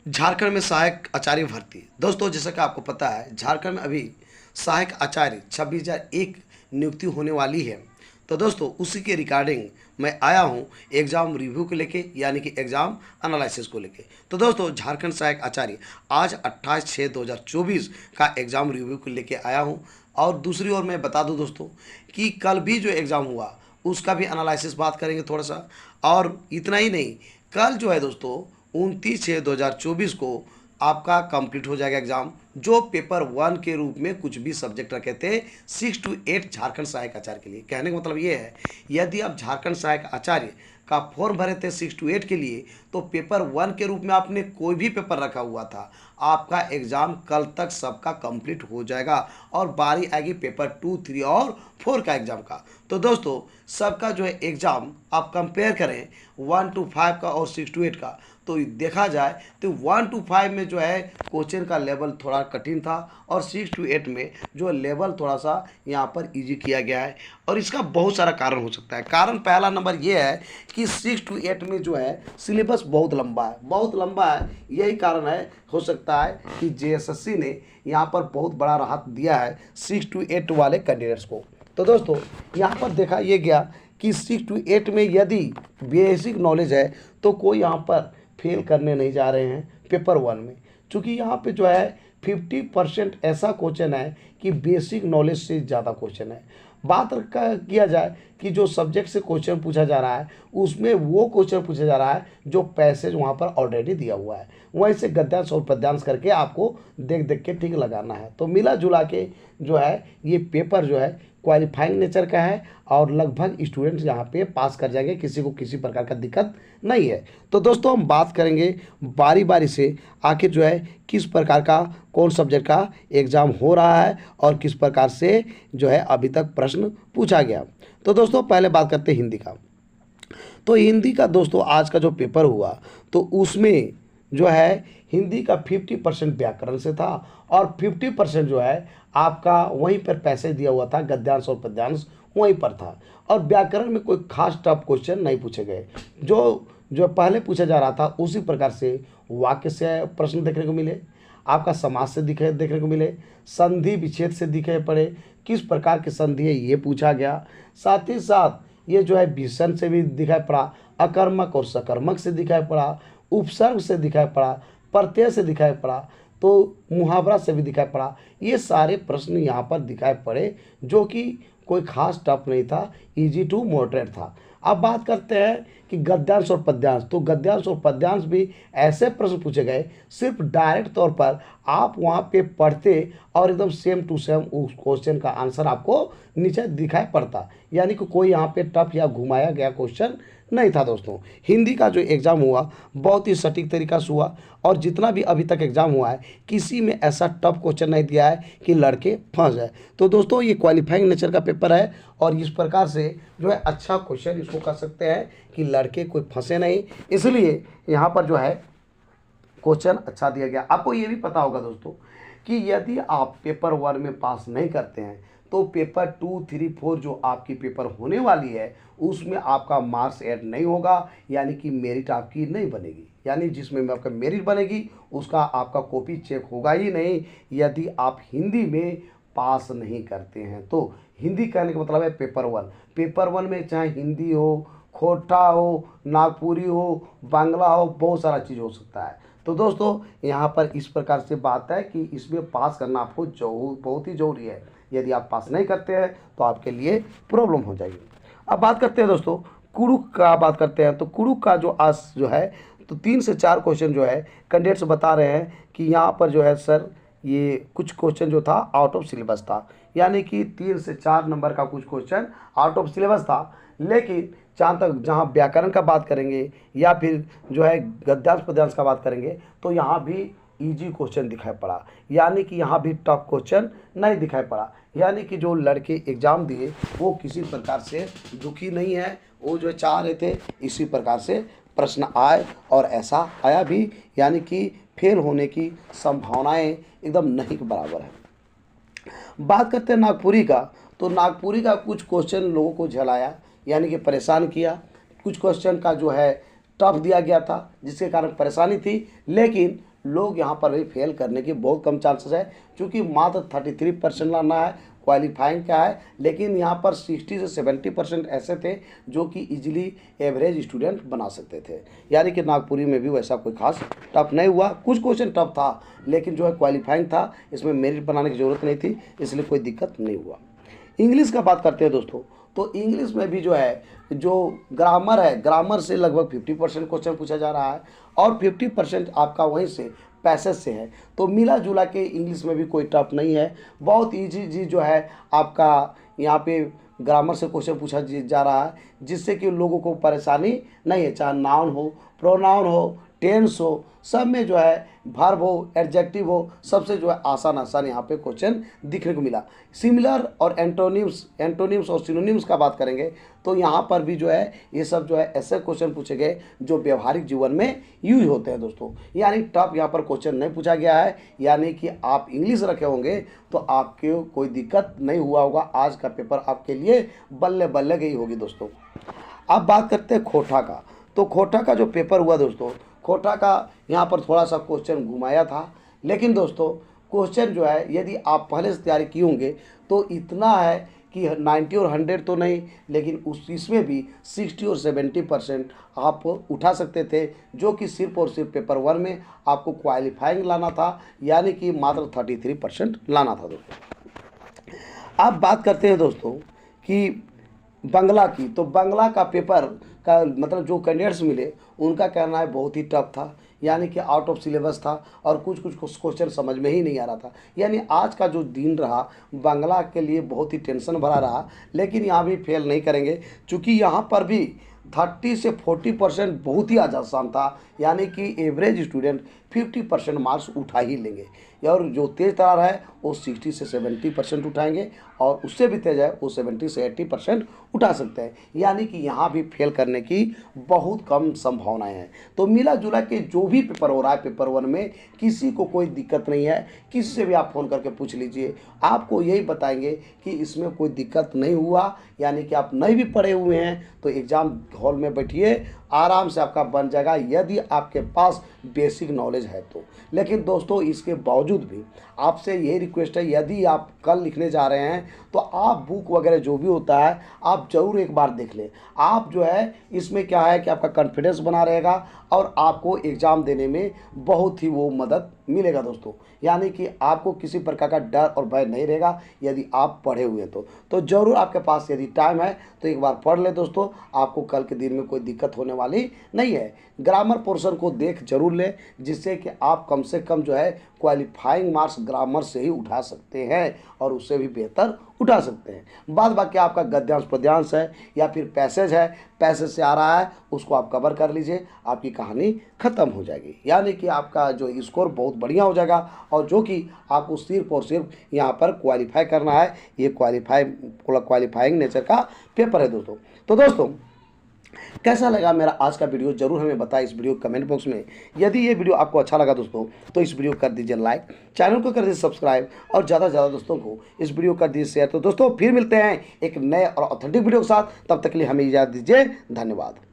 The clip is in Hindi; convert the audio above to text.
झारखंड में सहायक आचार्य भर्ती। दोस्तों, जैसा कि आपको पता है, झारखंड में अभी सहायक आचार्य 26,001 नियुक्ति होने वाली है। तो दोस्तों, उसी के रिगार्डिंग मैं आया हूँ एग्ज़ाम रिव्यू को लेके, यानी कि एग्ज़ाम एनालिसिस को लेके। तो दोस्तों, झारखंड सहायक आचार्य आज 28/6/2024 का एग्ज़ाम रिव्यू को लेके आया हूँ। और दूसरी ओर मैं बता दूँ दोस्तों कि कल भी जो एग्ज़ाम हुआ उसका भी एनालिसिस बात करेंगे थोड़ा सा। और इतना ही नहीं, कल जो है दोस्तों 29/6/2024 को आपका कंप्लीट हो जाएगा एग्ज़ाम, जो पेपर 1 के रूप में कुछ भी सब्जेक्ट रखे थे 6 to 8 झारखंड सहायक आचार्य के लिए। कहने का मतलब ये है, यदि आप झारखंड सहायक आचार्य का फॉर्म भरे थे 6 to 8 के लिए, तो पेपर 1 के रूप में आपने कोई भी पेपर रखा हुआ था, आपका एग्ज़ाम कल तक सबका कंप्लीट हो जाएगा और बारी आएगी पेपर 2, 3 और 4 का एग्ज़ाम का। तो दोस्तों, सबका जो है एग्ज़ाम आप कंपेयर करें 1 to 5 का और 6 to 8 का, तो देखा जाए तो 1 to 5 में जो है क्वेश्चन का लेवल थोड़ा कठिन था और 6 to 8 में जो लेवल थोड़ा सा यहाँ पर इजी किया गया है। और इसका बहुत सारा कारण हो सकता है। कारण पहला नंबर ये है कि 6 to 8 में जो है सिलेबस बहुत लंबा है, बहुत लंबा है। यही कारण है, हो सकता है कि जेएसएससी ने यहाँ पर बहुत बड़ा राहत दिया है 6 to 8 वाले कैंडिडेट्स को। तो दोस्तों, यहाँ पर देखा ये गया कि 6 to 8 में यदि बेसिक नॉलेज है तो कोई यहाँ पर फेल करने नहीं जा रहे हैं पेपर 1 में, क्योंकि यहाँ पे जो है 50% ऐसा क्वेश्चन है कि बेसिक नॉलेज से ज़्यादा क्वेश्चन है। बात किया जाए कि जो सब्जेक्ट से क्वेश्चन पूछा जा रहा है उसमें वो क्वेश्चन पूछा जा रहा है जो पैसेज वहाँ पर ऑलरेडी दिया हुआ है, वहीं से गद्यांश और पद्यांश करके आपको देख देख के ठीक लगाना है। तो मिला जुला के जो है ये पेपर जो है क्वालिफाइंग नेचर का है और लगभग स्टूडेंट्स यहाँ पे पास कर जाएंगे, किसी को किसी प्रकार का दिक्कत नहीं है। तो दोस्तों, हम बात करेंगे बारी बारी से आखिर जो है किस प्रकार का कौन सब्जेक्ट का एग्ज़ाम हो रहा है और किस प्रकार से जो है अभी तक प्रश्न पूछा गया। तो दोस्तों, पहले बात करते हैं हिंदी का। तो हिंदी का दोस्तों आज का जो पेपर हुआ तो उसमें जो है हिंदी का 50% व्याकरण से था और 50% जो है आपका वहीं पर पैसेज दिया हुआ था, गद्यांश और पद्यांश वहीं पर था। और व्याकरण में कोई खास टफ क्वेश्चन नहीं पूछे गए। जो जो पहले पूछा जा रहा था उसी प्रकार से वाक्य से प्रश्न देखने को मिले, आपका समास से देखने को मिले, संधि विच्छेद से दिखाई पड़े, किस प्रकार की संधि है ये पूछा गया। साथ ही साथ ये जो है विषम से भी दिखाई पड़ा, अकर्मक और सकर्मक से दिखाई पड़ा, उपसर्ग से दिखाई पड़ा, प्रत्यय से दिखाई पड़ा, तो मुहावरा से भी दिखाई पड़ा। ये सारे प्रश्न यहाँ पर दिखाई पड़े जो कि कोई खास टफ नहीं था, इजी टू मॉडरेट था। अब बात करते हैं कि गद्यांश और पद्यांश। तो गद्यांश और पद्यांश भी ऐसे प्रश्न पूछे गए, सिर्फ डायरेक्ट तौर पर आप वहाँ पे पढ़ते और एकदम सेम टू सेम उस क्वेश्चन का आंसर आपको नीचे दिखाई पड़ता, यानी कि कोई यहाँ पे टफ या घुमाया गया क्वेश्चन नहीं था। दोस्तों, हिंदी का जो एग्ज़ाम हुआ बहुत ही सटीक तरीका से हुआ और जितना भी अभी तक एग्ज़ाम हुआ है किसी में ऐसा टफ क्वेश्चन नहीं दिया है कि लड़के फंस जाए। तो दोस्तों, ये क्वालिफाइंग नेचर का पेपर है और इस प्रकार से जो है अच्छा क्वेश्चन इसको कह सकते हैं कि लड़के कोई फंसे नहीं, इसलिए यहाँ पर जो है क्वेश्चन अच्छा दिया गया। आपको ये भी पता होगा दोस्तों कि यदि आप पेपर 1 में पास नहीं करते हैं तो पेपर 2, 3, 4 जो आपकी पेपर होने वाली है उसमें आपका मार्क्स ऐड नहीं होगा, यानी कि मेरिट आपकी नहीं बनेगी। यानी जिसमें में आपका मेरिट बनेगी उसका आपका कॉपी चेक होगा ही नहीं यदि आप हिंदी में पास नहीं करते हैं। तो हिंदी कहने का मतलब है पेपर 1। पेपर 1 में चाहे हिंदी हो, खोटा हो, नागपुरी हो, बांग्ला हो, बहुत सारा चीज़ हो सकता है। तो दोस्तों, यहाँ पर इस प्रकार से बात है कि इसमें पास करना आपको बहुत ही ज़रूरी है। यदि आप पास नहीं करते हैं तो आपके लिए प्रॉब्लम हो जाएगी। अब बात करते हैं दोस्तों कुड़ुक का, बात करते हैं। तो कुड़ुक का जो आज जो है तो 3 से 4 क्वेश्चन जो है कैंडिडेट्स बता रहे हैं कि यहाँ पर जो है सर ये कुछ क्वेश्चन जो था आउट ऑफ सिलेबस था, यानी कि 3 से 4 नंबर का कुछ क्वेश्चन आउट ऑफ सिलेबस था। लेकिन जहाँ व्याकरण का बात करेंगे या फिर जो है गद्यांश पद्यांश का बात करेंगे तो यहाँ भी इजी क्वेश्चन दिखाई पड़ा, यानी कि यहाँ भी टफ क्वेश्चन नहीं दिखाई पड़ा। यानी कि जो लड़के एग्ज़ाम दिए वो किसी प्रकार से दुखी नहीं है, वो जो चाह रहे थे इसी प्रकार से प्रश्न आए और ऐसा आया भी, यानी कि फेल होने की संभावनाएं एकदम नहीं के बराबर है। बात करते हैं नागपुरी का। तो नागपुरी का कुछ क्वेश्चन लोगों को झलाया, यानी कि परेशान किया। कुछ क्वेश्चन का जो है टफ दिया गया था जिसके कारण परेशानी थी, लेकिन लोग यहाँ पर भी फेल करने की बहुत कम चांसेस है, क्योंकि मात्र 33% लाना है, क्वालिफाइंग का है। लेकिन यहाँ पर 60 से 70% ऐसे थे जो कि इजीली एवरेज स्टूडेंट बना सकते थे। यानी कि नागपुरी में भी वैसा कोई खास टफ नहीं हुआ, कुछ क्वेश्चन टफ था लेकिन जो है क्वालिफाइंग था, इसमें मेरिट बनाने की ज़रूरत नहीं थी, इसलिए कोई दिक्कत नहीं हुआ। इंग्लिश का बात करते हैं दोस्तों, तो इंग्लिश में भी जो है जो ग्रामर है, ग्रामर से लगभग 50% क्वेश्चन पूछा जा रहा है और 50% आपका वहीं से पैसेज से है। तो मिला जुला के इंग्लिश में भी कोई टफ नहीं है, बहुत ईजी जो है आपका यहाँ पे ग्रामर से क्वेश्चन पूछा जा रहा है, जिससे कि लोगों को परेशानी नहीं है, चाहे नाउन हो, प्रोनाउन हो, टेंस हो, सब में जो है वर्ब हो, एडजेक्टिव हो, सबसे जो है आसान आसान यहाँ पे क्वेश्चन दिखने को मिला। सिमिलर और एंटोनिम्स और सिनोनिम्स का बात करेंगे तो यहाँ पर भी जो है ये सब जो है ऐसे क्वेश्चन पूछे गए जो व्यवहारिक जीवन में यूज होते हैं दोस्तों। यानी टफ यहाँ पर क्वेश्चन नहीं पूछा गया है, यानी कि आप इंग्लिश रखे होंगे तो आपके कोई दिक्कत नहीं हुआ होगा। आज का पेपर आपके लिए बल्ले बल्ले गई होगी दोस्तों। अब बात करते हैं खोटा का। तो खोटा का जो पेपर हुआ दोस्तों, खोटा का यहाँ पर थोड़ा सा क्वेश्चन घुमाया था, लेकिन दोस्तों क्वेश्चन जो है यदि आप पहले से तैयारी किए होंगे तो इतना है कि 90 और 100 तो नहीं, लेकिन इसमें भी 60 और 70% आप उठा सकते थे, जो कि सिर्फ और सिर्फ पेपर 1 में आपको क्वालिफाइंग लाना था, यानी कि मात्र 33% लाना था दोस्तों। अब बात करते हैं दोस्तों कि बंगला की। तो बंगला का पेपर का मतलब जो कैंडिडेट्स मिले उनका कहना है बहुत ही टफ था, यानी कि आउट ऑफ सिलेबस था और कुछ क्वेश्चन समझ में ही नहीं आ रहा था। यानी आज का जो दिन रहा बंगला के लिए बहुत ही टेंशन भरा रहा, लेकिन यहाँ भी फेल नहीं करेंगे, क्योंकि यहाँ पर भी 30 से 40% बहुत ही आसान था, यानी कि एवरेज स्टूडेंट 50% मार्क्स उठा ही लेंगे, और जो तेज़ तरार है वो 60 से 70% उठाएंगे और उससे भी तेज़ है वो 70 से 80% उठा सकते हैं। यानी कि यहाँ भी फेल करने की बहुत कम संभावनाएं हैं। तो मिला जुला के जो भी पेपर हो रहा है पेपर 1 में किसी को कोई दिक्कत नहीं है, किसी से भी आप फ़ोन करके पूछ लीजिए, आपको यही बताएंगे कि इसमें कोई दिक्कत नहीं हुआ। यानी कि आप नहीं भी पढ़े हुए हैं तो एग्ज़ाम हॉल में बैठिए, आराम से आपका बन जाएगा यदि आपके पास बेसिक नॉलेज है तो। लेकिन दोस्तों इसके बावजूद भी आपसे यही रिक्वेस्ट है, यदि आप कल लिखने जा रहे हैं तो आप बुक वगैरह जो भी होता है आप ज़रूर एक बार देख लें। आप जो है इसमें क्या है कि आपका कॉन्फिडेंस बना रहेगा और आपको एग्ज़ाम देने में बहुत ही वो मदद मिलेगा दोस्तों। यानी कि आपको किसी प्रकार का डर और भय नहीं रहेगा यदि आप पढ़े हुए हैं तो ज़रूर आपके पास यदि टाइम है तो एक बार पढ़ ले दोस्तों, आपको कल के दिन में कोई दिक्कत होने वाली नहीं है। ग्रामर पोर्शन को देख जरूर लें, जिससे कि आप कम से कम जो है क्वालिफाइंग मार्क्स ग्रामर से ही उठा सकते हैं और उससे भी बेहतर उठा सकते हैं। बाद बाकी आपका गद्यांश पद्यांश है या फिर पैसेज है, पैसेज से आ रहा है उसको आप कवर कर लीजिए, आपकी कहानी ख़त्म हो जाएगी। यानी कि आपका जो स्कोर बहुत बढ़िया हो जाएगा और जो कि आपको सिर्फ और सिर्फ यहाँ पर क्वालिफाई करना है। ये क्वालिफाइंग नेचर का पेपर है दोस्तों। तो दोस्तों कैसा लगा मेरा आज का वीडियो जरूर हमें बताएं इस वीडियो कमेंट बॉक्स में। यदि ये वीडियो आपको अच्छा लगा दोस्तों तो इस वीडियो कर दीजिए लाइक, चैनल को कर दीजिए सब्सक्राइब और ज़्यादा से ज़्यादा दोस्तों को इस वीडियो कर दीजिए शेयर। तो दोस्तों फिर मिलते हैं एक नए और ऑथेंटिक वीडियो के साथ, तब तक के लिए हमें इजाज़त दीजिए। धन्यवाद।